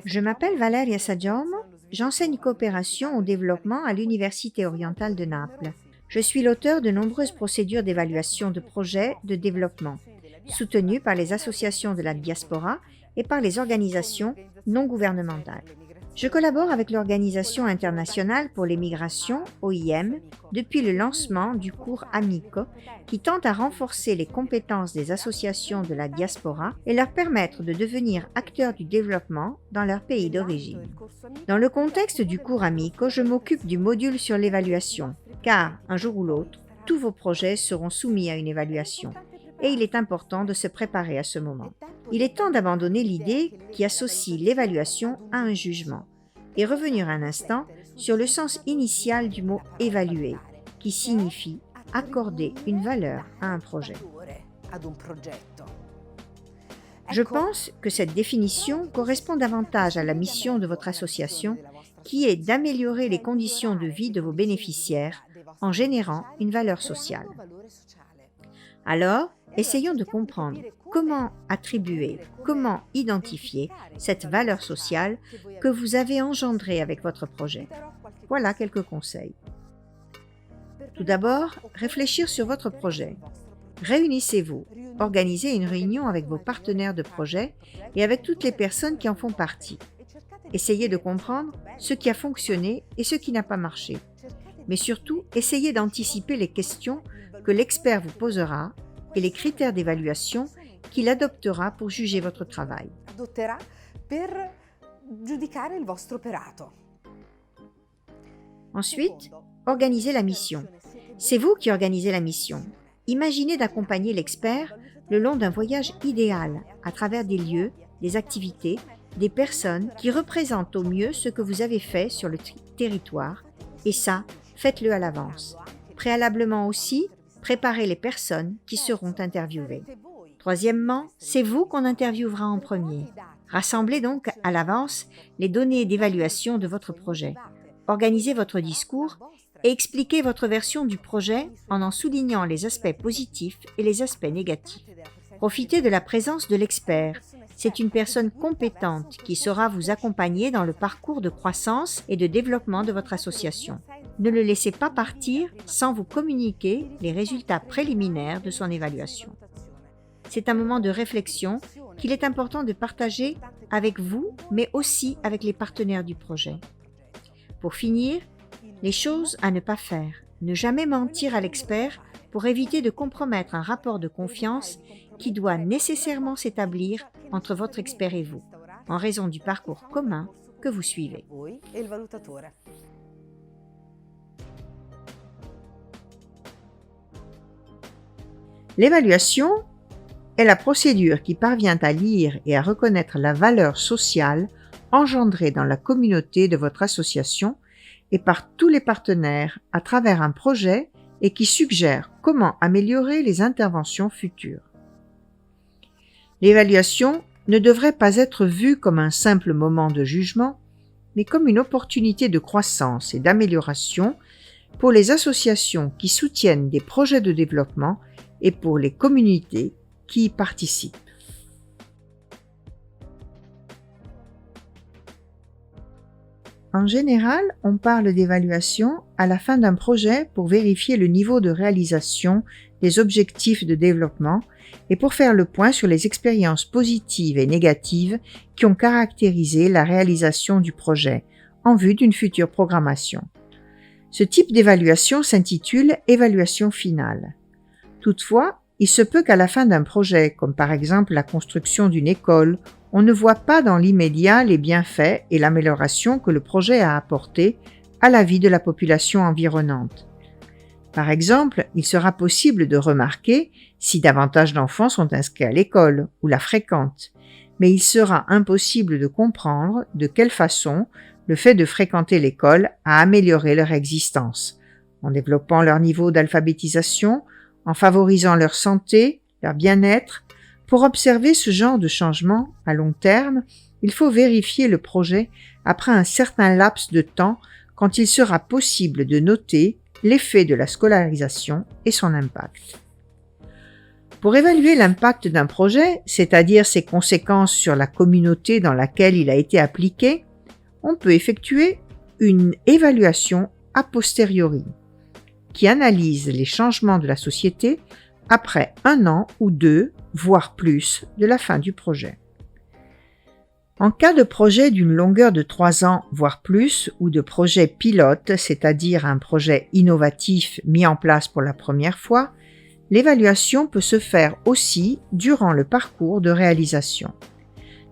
Je m'appelle Valeria Saggiormo, j'enseigne coopération au développement à l'Université orientale de Naples. Je suis l'auteur de nombreuses procédures d'évaluation de projets de développement, soutenues par les associations de la diaspora et par les organisations non gouvernementales. Je collabore avec l'Organisation internationale pour les migrations, OIM, depuis le lancement du cours Amico, qui tente à renforcer les compétences des associations de la diaspora et leur permettre de devenir acteurs du développement dans leur pays d'origine. Dans le contexte du cours Amico, je m'occupe du module sur l'évaluation, car, un jour ou l'autre, tous vos projets seront soumis à une évaluation, et il est important de se préparer à ce moment. Il est temps d'abandonner l'idée qui associe l'évaluation à un jugement et revenir un instant sur le sens initial du mot « évaluer », qui signifie accorder une valeur à un projet. Je pense que cette définition correspond davantage à la mission de votre association, qui est d'améliorer les conditions de vie de vos bénéficiaires en générant une valeur sociale. Alors, essayons de comprendre comment attribuer, comment identifier cette valeur sociale que vous avez engendrée avec votre projet. Voilà quelques conseils. Tout d'abord, réfléchir sur votre projet. Réunissez-vous, organisez une réunion avec vos partenaires de projet et avec toutes les personnes qui en font partie. Essayez de comprendre ce qui a fonctionné et ce qui n'a pas marché. Mais surtout, essayez d'anticiper les questions que l'expert vous posera et les critères d'évaluation qu'il adoptera pour juger votre travail. Ensuite, organisez la mission. C'est vous qui organisez la mission. Imaginez d'accompagner l'expert le long d'un voyage idéal à travers des lieux, des activités, des personnes qui représentent au mieux ce que vous avez fait sur le territoire, et ça, faites-le à l'avance. Préalablement aussi, préparez les personnes qui seront interviewées. Troisièmement, c'est vous qu'on interviewera en premier. Rassemblez donc à l'avance les données d'évaluation de votre projet. Organisez votre discours et expliquez votre version du projet en soulignant les aspects positifs et les aspects négatifs. Profitez de la présence de l'expert. C'est une personne compétente qui saura vous accompagner dans le parcours de croissance et de développement de votre association. Ne le laissez pas partir sans vous communiquer les résultats préliminaires de son évaluation. C'est un moment de réflexion qu'il est important de partager avec vous, mais aussi avec les partenaires du projet. Pour finir, les choses à ne pas faire. Ne jamais mentir à l'expert pour éviter de compromettre un rapport de confiance qui doit nécessairement s'établir entre votre expert et vous, en raison du parcours commun que vous suivez. L'évaluation est la procédure qui parvient à lire et à reconnaître la valeur sociale engendrée dans la communauté de votre association et par tous les partenaires à travers un projet et qui suggère comment améliorer les interventions futures. L'évaluation ne devrait pas être vue comme un simple moment de jugement, mais comme une opportunité de croissance et d'amélioration pour les associations qui soutiennent des projets de développement et pour les communautés qui y participent. En général, on parle d'évaluation à la fin d'un projet pour vérifier le niveau de réalisation des objectifs de développement et pour faire le point sur les expériences positives et négatives qui ont caractérisé la réalisation du projet en vue d'une future programmation. Ce type d'évaluation s'intitule « évaluation finale ». Toutefois, il se peut qu'à la fin d'un projet, comme par exemple la construction d'une école, on ne voit pas dans l'immédiat les bienfaits et l'amélioration que le projet a apporté à la vie de la population environnante. Par exemple, il sera possible de remarquer si davantage d'enfants sont inscrits à l'école ou la fréquentent, mais il sera impossible de comprendre de quelle façon le fait de fréquenter l'école a amélioré leur existence, en développant leur niveau d'alphabétisation, en favorisant leur santé, leur bien-être. Pour observer ce genre de changement à long terme, il faut vérifier le projet après un certain laps de temps quand il sera possible de noter l'effet de la scolarisation et son impact. Pour évaluer l'impact d'un projet, c'est-à-dire ses conséquences sur la communauté dans laquelle il a été appliqué, on peut effectuer une évaluation a posteriori, qui analyse les changements de la société après 1 an ou 2, voire plus, de la fin du projet. En cas de projet d'une longueur de 3 ans, voire plus, ou de projet pilote, c'est-à-dire un projet innovatif mis en place pour la première fois, l'évaluation peut se faire aussi durant le parcours de réalisation.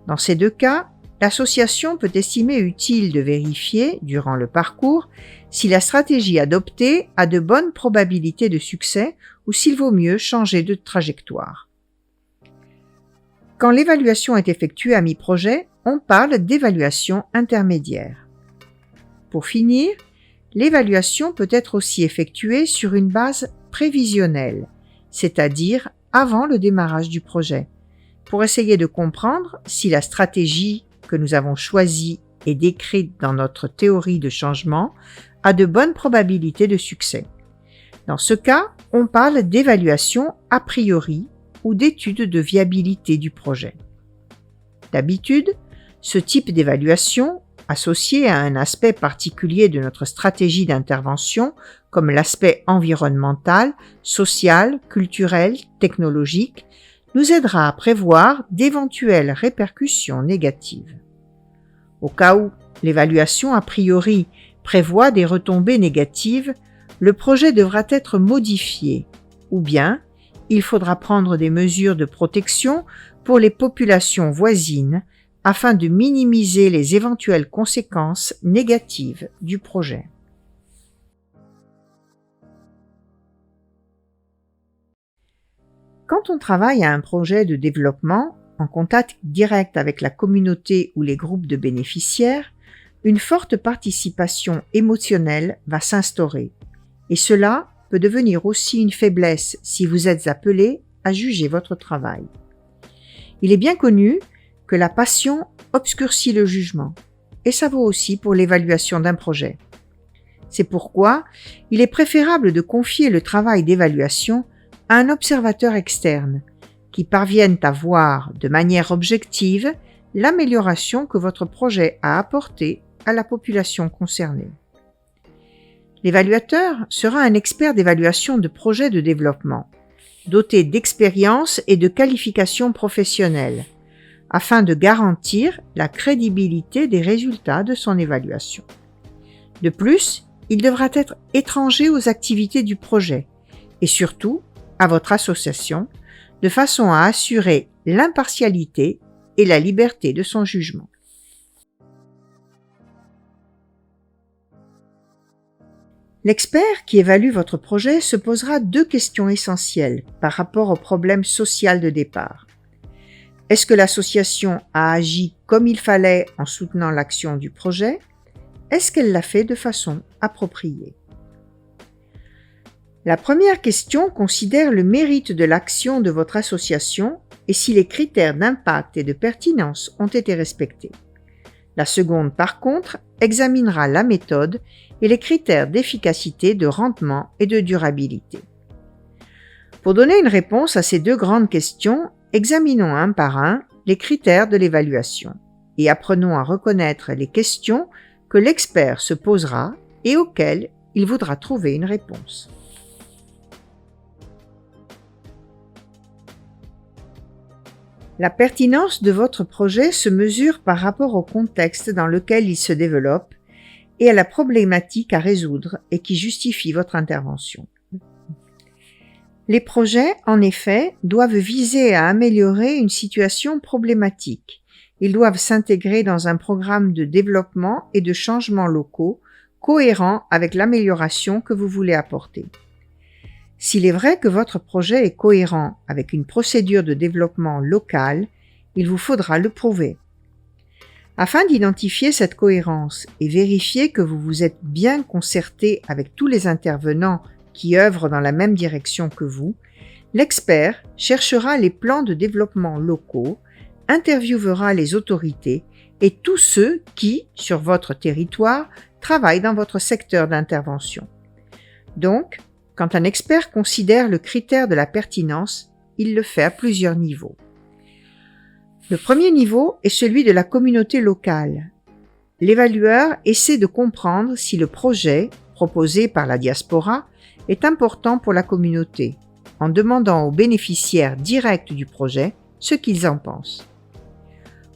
Dans ces 2 cas, l'association peut estimer utile de vérifier, durant le parcours, si la stratégie adoptée a de bonnes probabilités de succès ou s'il vaut mieux changer de trajectoire. Quand l'évaluation est effectuée à mi-projet, on parle d'évaluation intermédiaire. Pour finir, l'évaluation peut être aussi effectuée sur une base prévisionnelle, c'est-à-dire avant le démarrage du projet, pour essayer de comprendre si la stratégie que nous avons choisie et décrite dans notre théorie de changement a de bonnes probabilités de succès. Dans ce cas, on parle d'évaluation a priori ou d'étude de viabilité du projet. D'habitude, ce type d'évaluation, associé à un aspect particulier de notre stratégie d'intervention, comme l'aspect environnemental, social, culturel, technologique, nous aidera à prévoir d'éventuelles répercussions négatives. Au cas où l'évaluation a priori prévoit des retombées négatives, le projet devra être modifié, ou bien il faudra prendre des mesures de protection pour les populations voisines afin de minimiser les éventuelles conséquences négatives du projet. Quand on travaille à un projet de développement, en contact direct avec la communauté ou les groupes de bénéficiaires, une forte participation émotionnelle va s'instaurer, et cela peut devenir aussi une faiblesse si vous êtes appelé à juger votre travail. Il est bien connu que la passion obscurcit le jugement, et ça vaut aussi pour l'évaluation d'un projet. C'est pourquoi il est préférable de confier le travail d'évaluation à un observateur externe, qui parvienne à voir de manière objective l'amélioration que votre projet a apportée à la population concernée. L'évaluateur sera un expert d'évaluation de projets de développement, doté d'expérience et de qualifications professionnelles, afin de garantir la crédibilité des résultats de son évaluation. De plus, il devra être étranger aux activités du projet et surtout à votre association, de façon à assurer l'impartialité et la liberté de son jugement. L'expert qui évalue votre projet se posera 2 questions essentielles par rapport au problème social de départ. Est-ce que l'association a agi comme il fallait en soutenant l'action du projet? Est-ce qu'elle l'a fait de façon appropriée? La première question considère le mérite de l'action de votre association et si les critères d'impact et de pertinence ont été respectés. La seconde, par contre, examinera la méthode et les critères d'efficacité, de rendement et de durabilité. Pour donner une réponse à ces 2 grandes questions, examinons un par un les critères de l'évaluation et apprenons à reconnaître les questions que l'expert se posera et auxquelles il voudra trouver une réponse. La pertinence de votre projet se mesure par rapport au contexte dans lequel il se développe et à la problématique à résoudre et qui justifie votre intervention. Les projets, en effet, doivent viser à améliorer une situation problématique. Ils doivent s'intégrer dans un programme de développement et de changements locaux cohérent avec l'amélioration que vous voulez apporter. S'il est vrai que votre projet est cohérent avec une procédure de développement local, il vous faudra le prouver. Afin d'identifier cette cohérence et vérifier que vous vous êtes bien concerté avec tous les intervenants qui œuvrent dans la même direction que vous, l'expert cherchera les plans de développement locaux, interviewera les autorités et tous ceux qui, sur votre territoire, travaillent dans votre secteur d'intervention. Donc, quand un expert considère le critère de la pertinence, il le fait à plusieurs niveaux. Le premier niveau est celui de la communauté locale. L'évalueur essaie de comprendre si le projet, proposé par la diaspora, est important pour la communauté, en demandant aux bénéficiaires directs du projet ce qu'ils en pensent.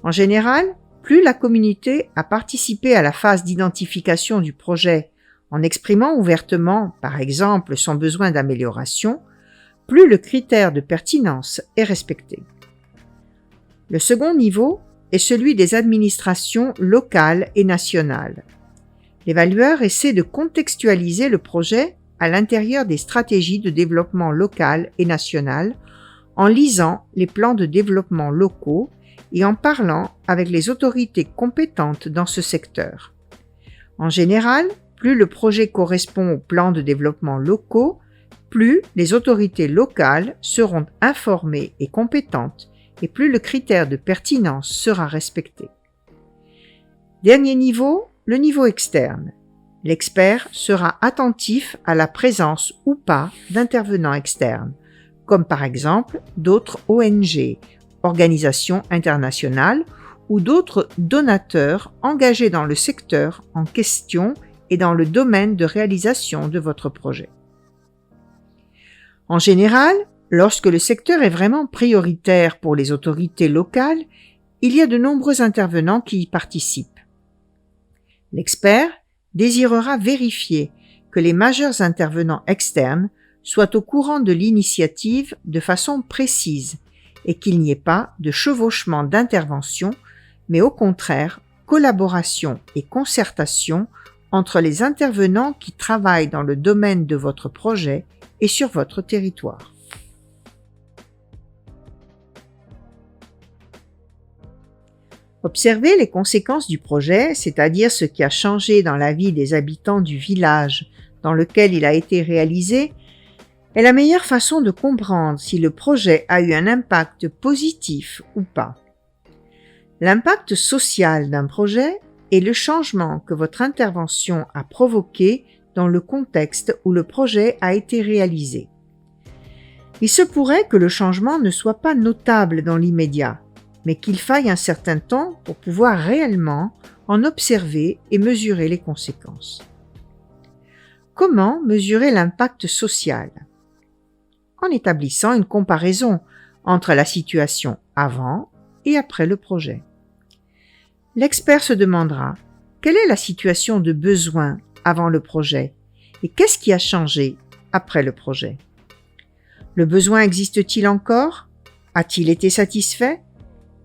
En général, plus la communauté a participé à la phase d'identification du projet en exprimant ouvertement, par exemple, son besoin d'amélioration, plus le critère de pertinence est respecté. Le second niveau est celui des administrations locales et nationales. L'évalueur essaie de contextualiser le projet à l'intérieur des stratégies de développement local et national en lisant les plans de développement locaux et en parlant avec les autorités compétentes dans ce secteur. En général, plus le projet correspond aux plans de développement locaux, plus les autorités locales seront informées et compétentes et plus le critère de pertinence sera respecté. Dernier niveau, le niveau externe. L'expert sera attentif à la présence ou pas d'intervenants externes, comme par exemple d'autres ONG, organisations internationales ou d'autres donateurs engagés dans le secteur en question et dans le domaine de réalisation de votre projet. En général, lorsque le secteur est vraiment prioritaire pour les autorités locales, il y a de nombreux intervenants qui y participent. L'expert désirera vérifier que les majeurs intervenants externes soient au courant de l'initiative de façon précise et qu'il n'y ait pas de chevauchement d'intervention, mais au contraire, collaboration et concertation entre les intervenants qui travaillent dans le domaine de votre projet et sur votre territoire. Observer les conséquences du projet, c'est-à-dire ce qui a changé dans la vie des habitants du village dans lequel il a été réalisé, est la meilleure façon de comprendre si le projet a eu un impact positif ou pas. L'impact social d'un projet est le changement que votre intervention a provoqué dans le contexte où le projet a été réalisé. Il se pourrait que le changement ne soit pas notable dans l'immédiat, mais qu'il faille un certain temps pour pouvoir réellement en observer et mesurer les conséquences. Comment mesurer l'impact social ? En établissant une comparaison entre la situation avant et après le projet. L'expert se demandera quelle est la situation de besoin avant le projet et qu'est-ce qui a changé après le projet. Le besoin existe-t-il encore ? A-t-il été satisfait ?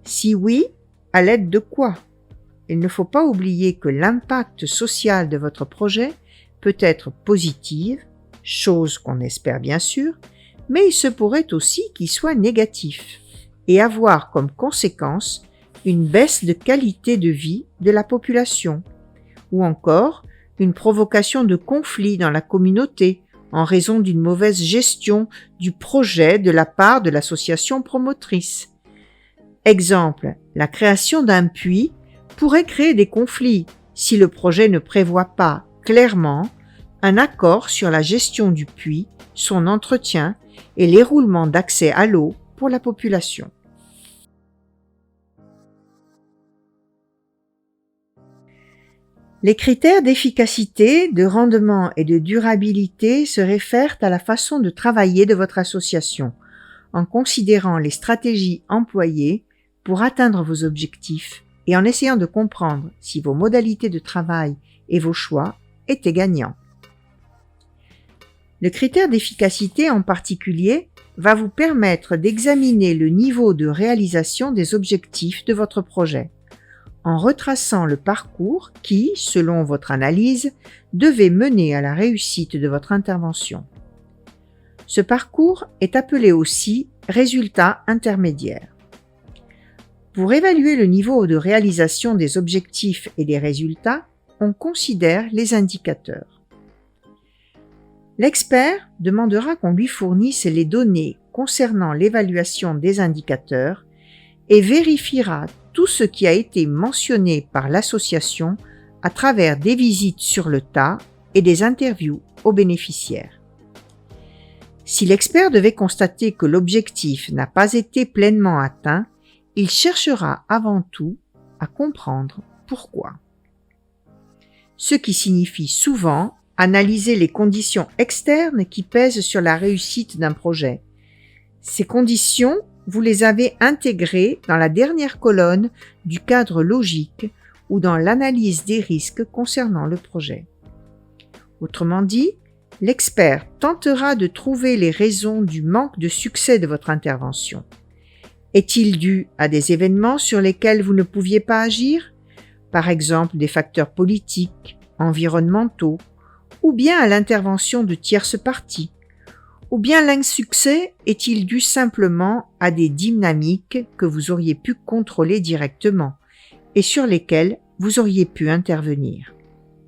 Si oui, à l'aide de quoi ? Il ne faut pas oublier que l'impact social de votre projet peut être positif, chose qu'on espère bien sûr, mais il se pourrait aussi qu'il soit négatif et avoir comme conséquence une baisse de qualité de vie de la population, ou encore une provocation de conflits dans la communauté en raison d'une mauvaise gestion du projet de la part de l'association promotrice. Exemple, la création d'un puits pourrait créer des conflits si le projet ne prévoit pas clairement un accord sur la gestion du puits, son entretien et l'éroulement d'accès à l'eau pour la population. Les critères d'efficacité, de rendement et de durabilité se réfèrent à la façon de travailler de votre association, en considérant les stratégies employées pour atteindre vos objectifs et en essayant de comprendre si vos modalités de travail et vos choix étaient gagnants. Le critère d'efficacité en particulier va vous permettre d'examiner le niveau de réalisation des objectifs de votre projet, en retraçant le parcours qui, selon votre analyse, devait mener à la réussite de votre intervention. Ce parcours est appelé aussi résultat intermédiaire. Pour évaluer le niveau de réalisation des objectifs et des résultats, on considère les indicateurs. L'expert demandera qu'on lui fournisse les données concernant l'évaluation des indicateurs et vérifiera tout ce qui a été mentionné par l'association à travers des visites sur le tas et des interviews aux bénéficiaires. Si l'expert devait constater que l'objectif n'a pas été pleinement atteint, il cherchera avant tout à comprendre pourquoi. Ce qui signifie souvent analyser les conditions externes qui pèsent sur la réussite d'un projet. Ces conditions, vous les avez intégrées dans la dernière colonne du cadre logique ou dans l'analyse des risques concernant le projet. Autrement dit, l'expert tentera de trouver les raisons du manque de succès de votre intervention. Est-il dû à des événements sur lesquels vous ne pouviez pas agir, par exemple des facteurs politiques, environnementaux, ou bien à l'intervention de tierces parties, ou bien l'insuccès est-il dû simplement à des dynamiques que vous auriez pu contrôler directement et sur lesquelles vous auriez pu intervenir.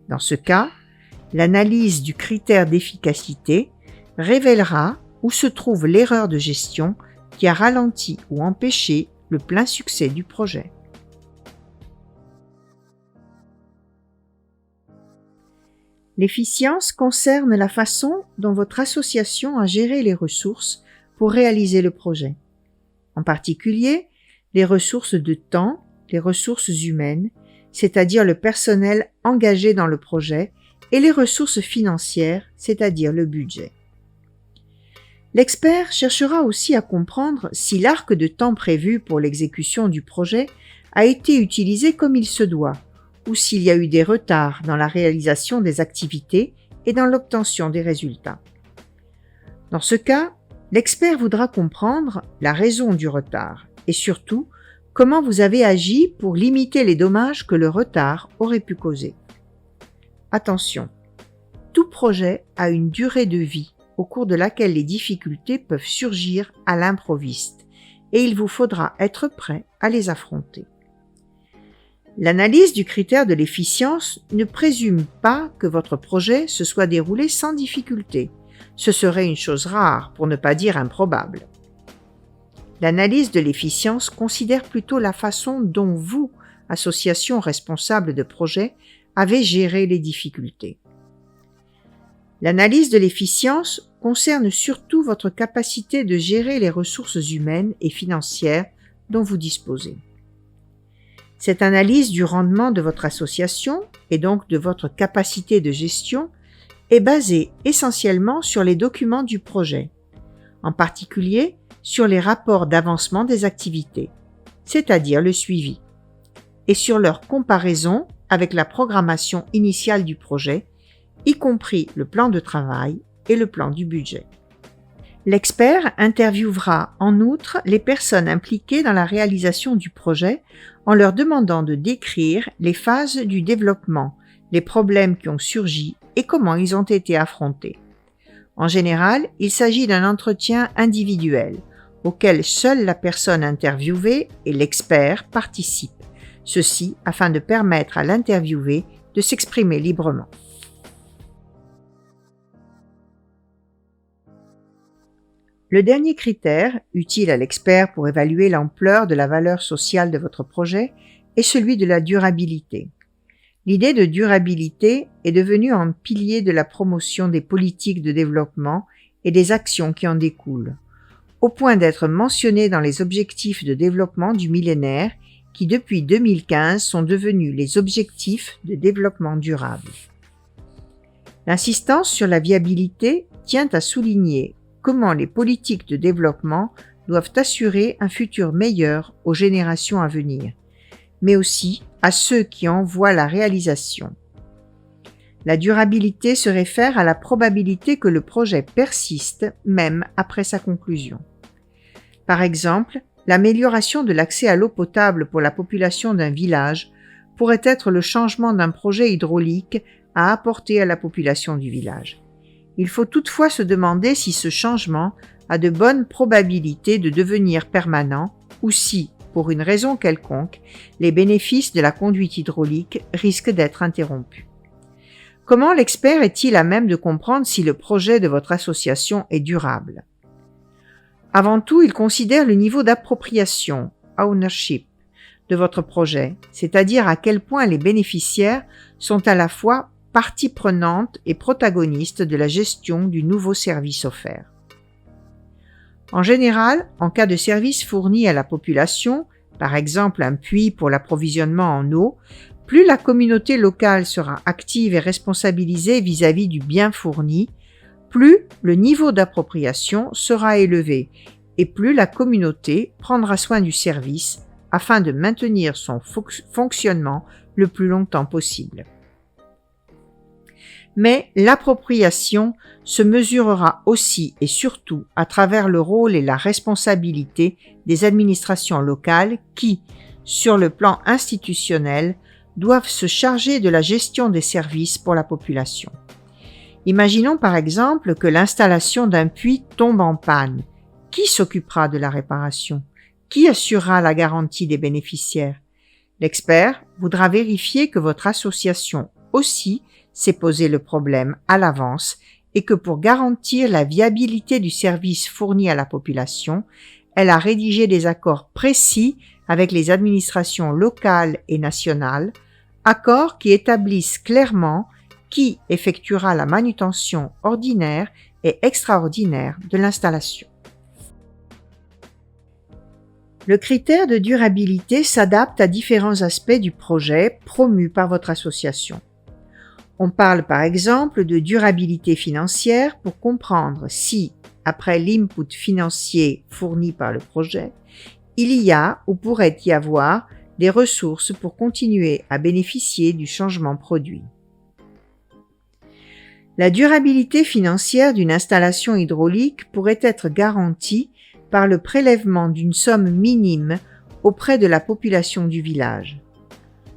Dans ce cas, l'analyse du critère d'efficacité révélera où se trouve l'erreur de gestion qui a ralenti ou empêché le plein succès du projet. L'efficience concerne la façon dont votre association a géré les ressources pour réaliser le projet. En particulier, les ressources de temps, les ressources humaines, c'est-à-dire le personnel engagé dans le projet, et les ressources financières, c'est-à-dire le budget. L'expert cherchera aussi à comprendre si l'arc de temps prévu pour l'exécution du projet a été utilisé comme il se doit, ou s'il y a eu des retards dans la réalisation des activités et dans l'obtention des résultats. Dans ce cas, l'expert voudra comprendre la raison du retard et surtout comment vous avez agi pour limiter les dommages que le retard aurait pu causer. Attention, tout projet a une durée de vie au cours de laquelle les difficultés peuvent surgir à l'improviste et il vous faudra être prêt à les affronter. L'analyse du critère de l'efficience ne présume pas que votre projet se soit déroulé sans difficulté. Ce serait une chose rare, pour ne pas dire improbable. L'analyse de l'efficience considère plutôt la façon dont vous, association responsable de projet, avez géré les difficultés. L'analyse de l'efficience concerne surtout votre capacité de gérer les ressources humaines et financières dont vous disposez. Cette analyse du rendement de votre association et donc de votre capacité de gestion est basée essentiellement sur les documents du projet, en particulier sur les rapports d'avancement des activités, c'est-à-dire le suivi, et sur leur comparaison avec la programmation initiale du projet, y compris le plan de travail et le plan du budget. L'expert interviewera en outre les personnes impliquées dans la réalisation du projet en leur demandant de décrire les phases du développement, les problèmes qui ont surgi et comment ils ont été affrontés. En général, il s'agit d'un entretien individuel auquel seule la personne interviewée et l'expert participent, ceci afin de permettre à l'interviewé de s'exprimer librement. Le dernier critère, utile à l'expert pour évaluer l'ampleur de la valeur sociale de votre projet, est celui de la durabilité. L'idée de durabilité est devenue un pilier de la promotion des politiques de développement et des actions qui en découlent, au point d'être mentionnée dans les objectifs de développement du millénaire qui, depuis 2015, sont devenus les objectifs de développement durable. L'insistance sur la viabilité tient à souligner comment les politiques de développement doivent assurer un futur meilleur aux générations à venir, mais aussi à ceux qui en voient la réalisation. La durabilité se réfère à la probabilité que le projet persiste même après sa conclusion. Par exemple, l'amélioration de l'accès à l'eau potable pour la population d'un village pourrait être le changement d'un projet hydraulique à apporter à la population du village. Il faut toutefois se demander si ce changement a de bonnes probabilités de devenir permanent ou si, pour une raison quelconque, les bénéfices de la conduite hydraulique risquent d'être interrompus. Comment l'expert est-il à même de comprendre si le projet de votre association est durable? Avant tout, il considère le niveau d'appropriation, ownership, de votre projet, c'est-à-dire à quel point les bénéficiaires sont à la fois partie prenante et protagoniste de la gestion du nouveau service offert. En général, en cas de service fourni à la population, par exemple un puits pour l'approvisionnement en eau, plus la communauté locale sera active et responsabilisée vis-à-vis du bien fourni, plus le niveau d'appropriation sera élevé et plus la communauté prendra soin du service afin de maintenir son fonctionnement le plus longtemps possible. Mais l'appropriation se mesurera aussi et surtout à travers le rôle et la responsabilité des administrations locales qui, sur le plan institutionnel, doivent se charger de la gestion des services pour la population. Imaginons par exemple que l'installation d'un puits tombe en panne. Qui s'occupera de la réparation? Qui assurera la garantie des bénéficiaires? L'expert voudra vérifier que votre association aussi s'est posé le problème à l'avance et que pour garantir la viabilité du service fourni à la population, elle a rédigé des accords précis avec les administrations locales et nationales, accords qui établissent clairement qui effectuera la manutention ordinaire et extraordinaire de l'installation. Le critère de durabilité s'adapte à différents aspects du projet promu par votre association. On parle par exemple de durabilité financière pour comprendre si, après l'input financier fourni par le projet, il y a ou pourrait y avoir des ressources pour continuer à bénéficier du changement produit. La durabilité financière d'une installation hydraulique pourrait être garantie par le prélèvement d'une somme minime auprès de la population du village.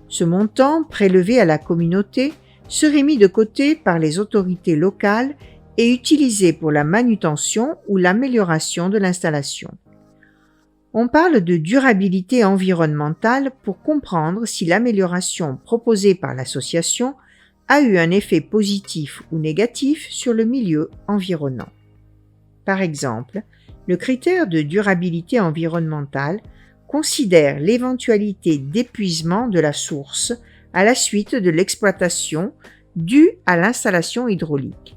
Ce montant, prélevé à la communauté, serait mis de côté par les autorités locales et utilisé pour la manutention ou l'amélioration de l'installation. On parle de durabilité environnementale pour comprendre si l'amélioration proposée par l'association a eu un effet positif ou négatif sur le milieu environnant. Par exemple, le critère de durabilité environnementale considère l'éventualité d'épuisement de la source à la suite de l'exploitation due à l'installation hydraulique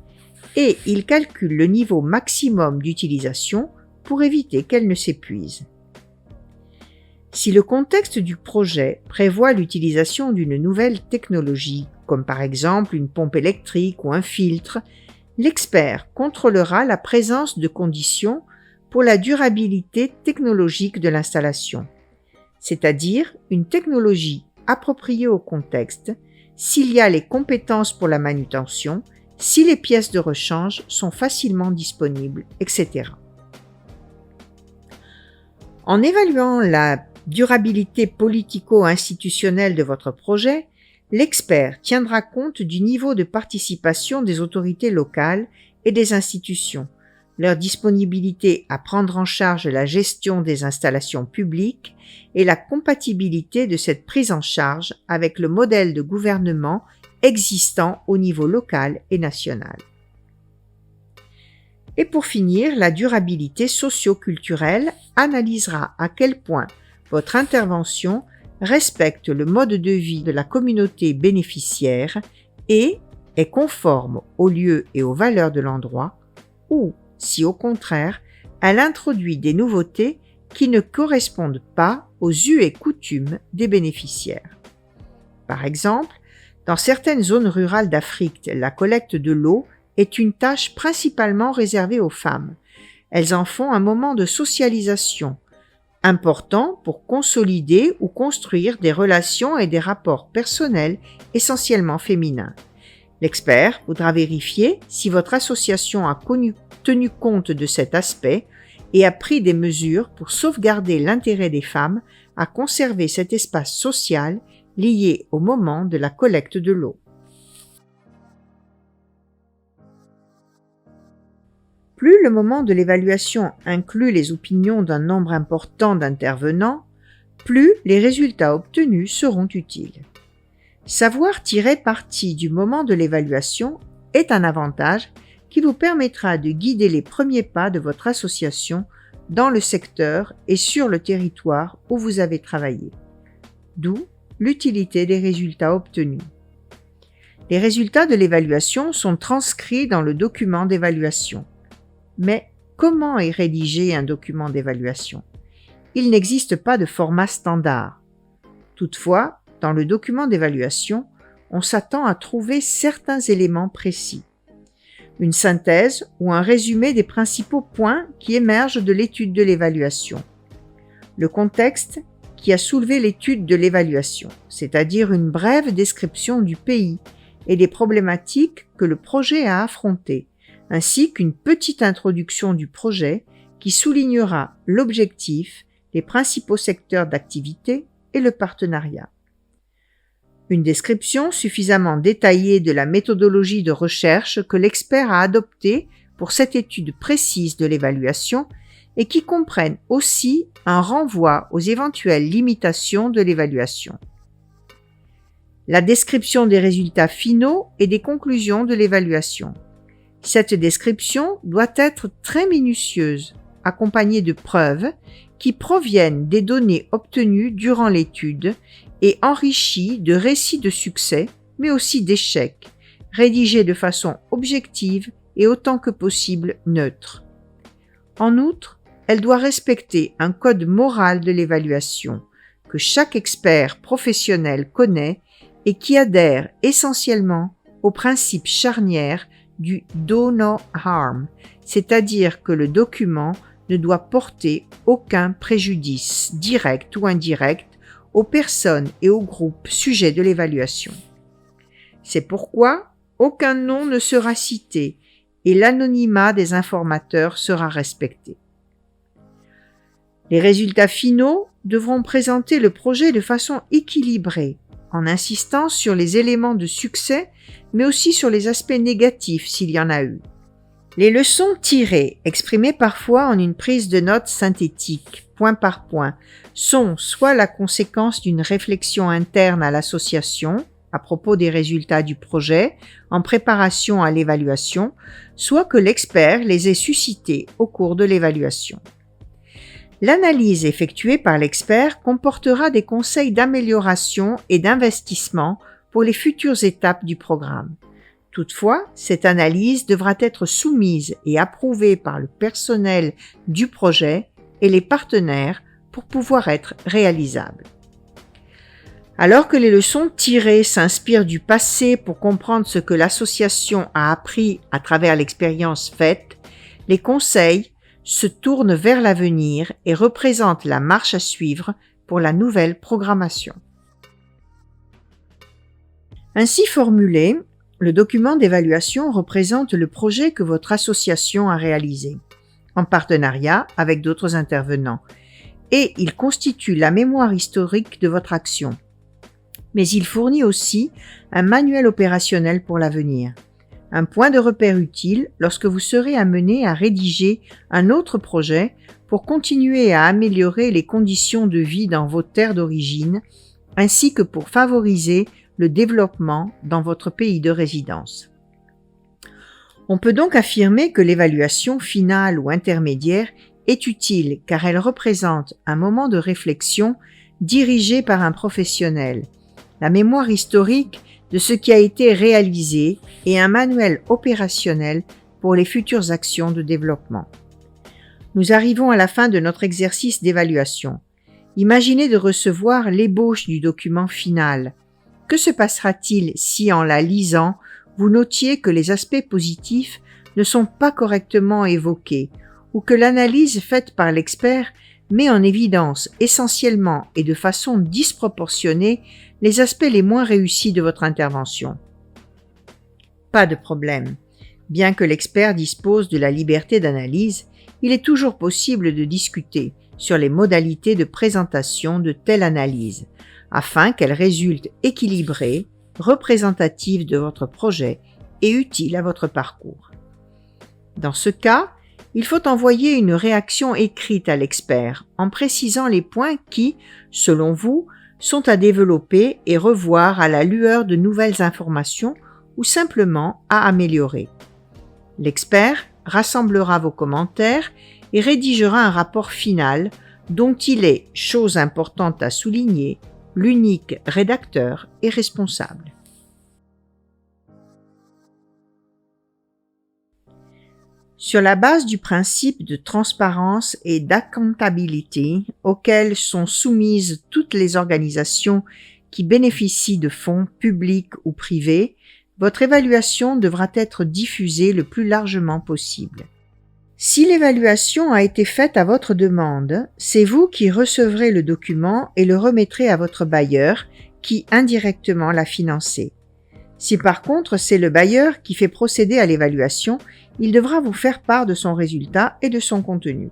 et il calcule le niveau maximum d'utilisation pour éviter qu'elle ne s'épuise. Si le contexte du projet prévoit l'utilisation d'une nouvelle technologie, comme par exemple une pompe électrique ou un filtre, l'expert contrôlera la présence de conditions pour la durabilité technologique de l'installation, c'est-à-dire une technologie appropriée au contexte, s'il y a les compétences pour la manutention, si les pièces de rechange sont facilement disponibles, etc. En évaluant la durabilité politico-institutionnelle de votre projet, l'expert tiendra compte du niveau de participation des autorités locales et des institutions, leur disponibilité à prendre en charge la gestion des installations publiques et la compatibilité de cette prise en charge avec le modèle de gouvernement existant au niveau local et national. Et pour finir, la durabilité socio-culturelle analysera à quel point votre intervention respecte le mode de vie de la communauté bénéficiaire et est conforme aux lieux et aux valeurs de l'endroit, ou, si au contraire, elle introduit des nouveautés qui ne correspondent pas aux us et coutumes des bénéficiaires. Par exemple, dans certaines zones rurales d'Afrique, la collecte de l'eau est une tâche principalement réservée aux femmes. Elles en font un moment de socialisation, important pour consolider ou construire des relations et des rapports personnels essentiellement féminins. L'expert voudra vérifier si votre association a tenu compte de cet aspect et a pris des mesures pour sauvegarder l'intérêt des femmes à conserver cet espace social lié au moment de la collecte de l'eau. Plus le moment de l'évaluation inclut les opinions d'un nombre important d'intervenants, plus les résultats obtenus seront utiles. Savoir tirer parti du moment de l'évaluation est un avantage qui vous permettra de guider les premiers pas de votre association dans le secteur et sur le territoire où vous avez travaillé. D'où l'utilité des résultats obtenus. Les résultats de l'évaluation sont transcrits dans le document d'évaluation. Mais comment est rédigé un document d'évaluation. Il n'existe pas de format standard. Toutefois, dans le document d'évaluation, on s'attend à trouver certains éléments précis. Une synthèse ou un résumé des principaux points qui émergent de l'étude de l'évaluation. Le contexte qui a soulevé l'étude de l'évaluation, c'est-à-dire une brève description du pays et des problématiques que le projet a affrontées, ainsi qu'une petite introduction du projet qui soulignera l'objectif, les principaux secteurs d'activité et le partenariat. Une description suffisamment détaillée de la méthodologie de recherche que l'expert a adoptée pour cette étude précise de l'évaluation et qui comprenne aussi un renvoi aux éventuelles limitations de l'évaluation. La description des résultats finaux et des conclusions de l'évaluation. Cette description doit être très minutieuse, accompagnée de preuves qui proviennent des données obtenues durant l'étude et enrichie de récits de succès, mais aussi d'échecs, rédigés de façon objective et autant que possible neutre. En outre, elle doit respecter un code moral de l'évaluation que chaque expert professionnel connaît et qui adhère essentiellement au principe charnière du do no harm, c'est-à-dire que le document ne doit porter aucun préjudice direct ou indirect aux personnes et aux groupes sujets de l'évaluation. C'est pourquoi aucun nom ne sera cité et l'anonymat des informateurs sera respecté. Les résultats finaux devront présenter le projet de façon équilibrée, en insistant sur les éléments de succès, mais aussi sur les aspects négatifs s'il y en a eu. Les leçons tirées, exprimées parfois en une prise de notes synthétique, point par point, sont soit la conséquence d'une réflexion interne à l'association à propos des résultats du projet en préparation à l'évaluation, soit que l'expert les ait suscités au cours de l'évaluation. L'analyse effectuée par l'expert comportera des conseils d'amélioration et d'investissement pour les futures étapes du programme. Toutefois, cette analyse devra être soumise et approuvée par le personnel du projet et les partenaires pour pouvoir être réalisable. Alors que les leçons tirées s'inspirent du passé pour comprendre ce que l'association a appris à travers l'expérience faite, les conseils se tournent vers l'avenir et représentent la marche à suivre pour la nouvelle programmation. Ainsi formulé, le document d'évaluation représente le projet que votre association a réalisé, en partenariat avec d'autres intervenants, et il constitue la mémoire historique de votre action. Mais il fournit aussi un manuel opérationnel pour l'avenir, un point de repère utile lorsque vous serez amené à rédiger un autre projet pour continuer à améliorer les conditions de vie dans vos terres d'origine, ainsi que pour favoriser le développement dans votre pays de résidence. On peut donc affirmer que l'évaluation finale ou intermédiaire est utile car elle représente un moment de réflexion dirigé par un professionnel, la mémoire historique de ce qui a été réalisé et un manuel opérationnel pour les futures actions de développement. Nous arrivons à la fin de notre exercice d'évaluation. Imaginez de recevoir l'ébauche du document final. Que se passera-t-il si, en la lisant, vous notiez que les aspects positifs ne sont pas correctement évoqués ou que l'analyse faite par l'expert met en évidence essentiellement et de façon disproportionnée les aspects les moins réussis de votre intervention? Pas de problème. Bien que l'expert dispose de la liberté d'analyse, il est toujours possible de discuter sur les modalités de présentation de telle analyse, afin qu'elle résulte équilibrée, représentative de votre projet et utile à votre parcours. Dans ce cas, il faut envoyer une réaction écrite à l'expert en précisant les points qui, selon vous, sont à développer et revoir à la lueur de nouvelles informations ou simplement à améliorer. L'expert rassemblera vos commentaires et rédigera un rapport final dont il est, chose importante à souligner, l'unique rédacteur et responsable. Sur la base du principe de transparence et d'accountability auquel sont soumises toutes les organisations qui bénéficient de fonds publics ou privés, votre évaluation devra être diffusée le plus largement possible. Si l'évaluation a été faite à votre demande, c'est vous qui recevrez le document et le remettrez à votre bailleur qui indirectement l'a financé. Si par contre c'est le bailleur qui fait procéder à l'évaluation, il devra vous faire part de son résultat et de son contenu.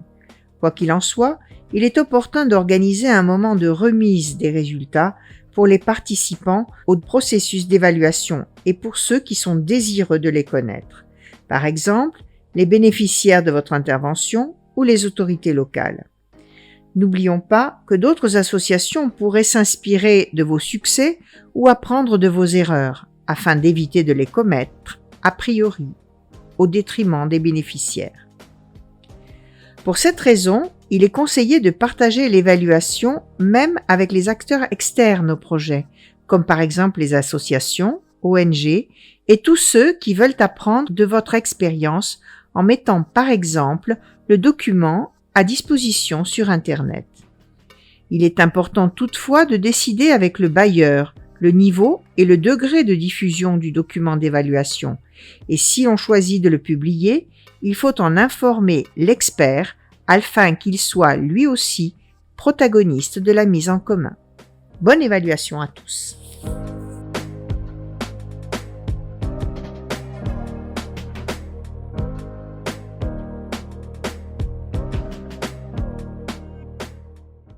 Quoi qu'il en soit, il est opportun d'organiser un moment de remise des résultats pour les participants au processus d'évaluation et pour ceux qui sont désireux de les connaître. Par exemple, les bénéficiaires de votre intervention ou les autorités locales. N'oublions pas que d'autres associations pourraient s'inspirer de vos succès ou apprendre de vos erreurs, afin d'éviter de les commettre, a priori, au détriment des bénéficiaires. Pour cette raison, il est conseillé de partager l'évaluation même avec les acteurs externes au projet, comme par exemple les associations, ONG, et tous ceux qui veulent apprendre de votre expérience en mettant par exemple le document à disposition sur Internet. Il est important toutefois de décider avec le bailleur le niveau et le degré de diffusion du document d'évaluation, et si on choisit de le publier, il faut en informer l'expert afin qu'il soit lui aussi protagoniste de la mise en commun. Bonne évaluation à tous!